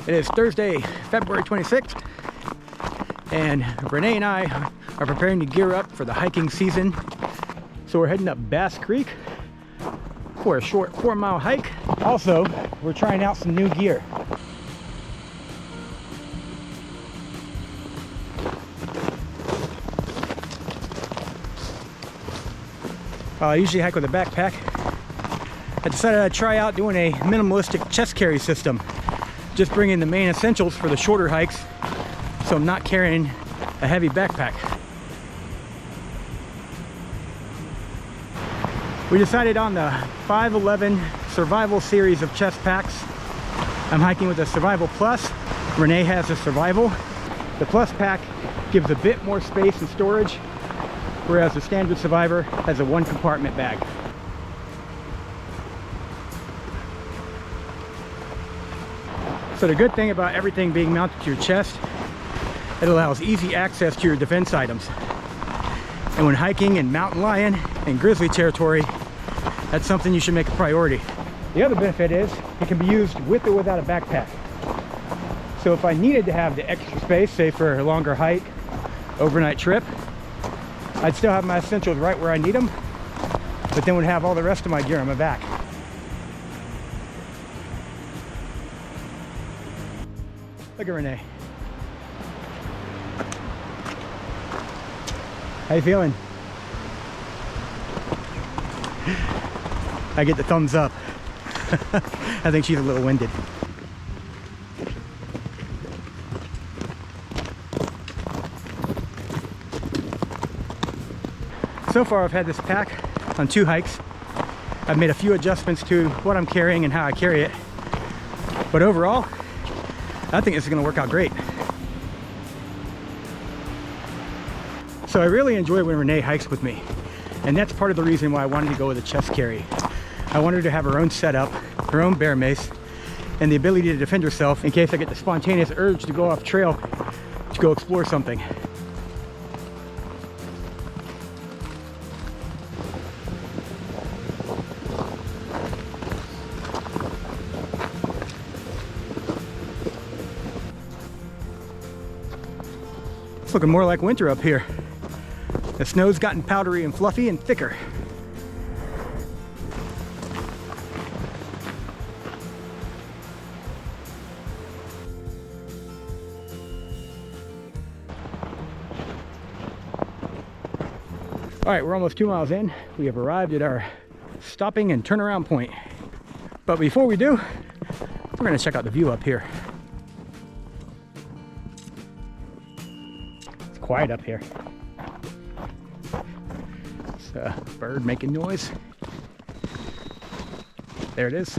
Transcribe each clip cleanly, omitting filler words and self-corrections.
It is Thursday, February 26th, and Renee and I are preparing to gear up for the hiking season. So we're heading up Bass Creek for a short 4-mile hike. Also, we're trying out some new gear. I usually hike with a backpack. I decided I'd try out doing a minimalistic chest carry system. Just bringing the main essentials for the shorter hikes, so I'm not carrying a heavy backpack. We decided on the 511 Survival series of chest packs. I'm hiking with a Survival Plus. Renee has a Survival. The Plus pack gives a bit more space and storage, whereas the standard Survivor has a 1-compartment bag. So the good thing about everything being mounted to your chest, it allows easy access to your defense items. And when hiking in mountain lion and grizzly territory, that's something you should make a priority. The other benefit is it can be used with or without a backpack. So if I needed to have the extra space, say for a longer hike, overnight trip, I'd still have my essentials right where I need them, but then would have all the rest of my gear on my back. Look at Renee. How you feeling? I get the thumbs up. I think she's a little winded. So far I've had this pack on 2 hikes. I've made a few adjustments to what I'm carrying and how I carry it. But overall, I think this is going to work out great. So I really enjoy when Renee hikes with me. And that's part of the reason why I wanted to go with a chest carry. I wanted her to have her own setup, her own bear mace, and the ability to defend herself in case I get the spontaneous urge to go off trail to go explore something. It's looking more like winter up here. The snow's gotten powdery and fluffy and thicker. All right, we're almost 2 miles in. We have arrived at our stopping and turnaround point. But before we do, we're gonna check out the view up here. It's quiet up here. It's a bird making noise. There it is.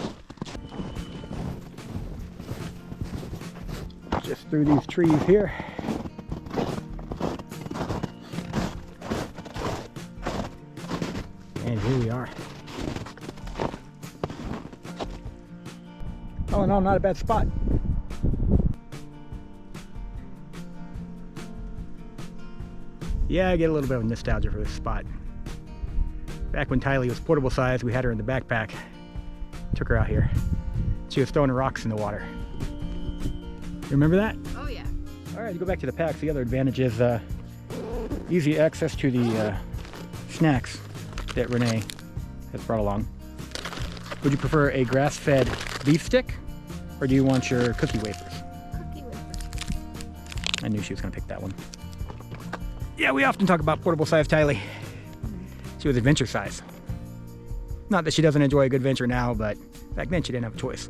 Just through these trees here. And here we are. All in all, not a bad spot. Yeah, I get a little bit of nostalgia for this spot. Back when Tylee was portable size, we had her in the backpack. Took her out here. She was throwing rocks in the water. You remember that? Oh yeah. All right, to go back to the packs, the other advantage is easy access to the snacks that Renee has brought along. Would you prefer a grass-fed beef stick, or do you want your cookie wafers? Cookie wafers. I knew she was gonna pick that one. Yeah, we often talk about portable size Tylee. She was adventure size. Not that she doesn't enjoy a good venture now, but back then she didn't have a choice.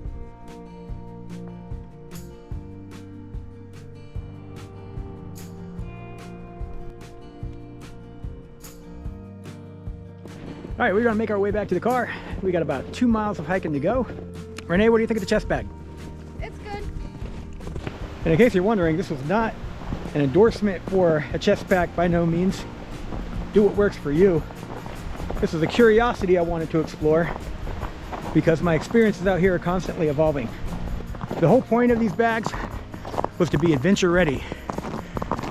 All right, we're gonna make our way back to the car. We got about 2 miles of hiking to go. Renee, what do you think of the chest bag? It's good. And in case you're wondering, this was not an endorsement for a chest pack, by no means. Do what works for you. This is a curiosity I wanted to explore because my experiences out here are constantly evolving. The whole point of these bags was to be adventure ready,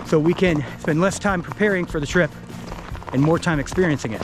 so we can spend less time preparing for the trip and more time experiencing it.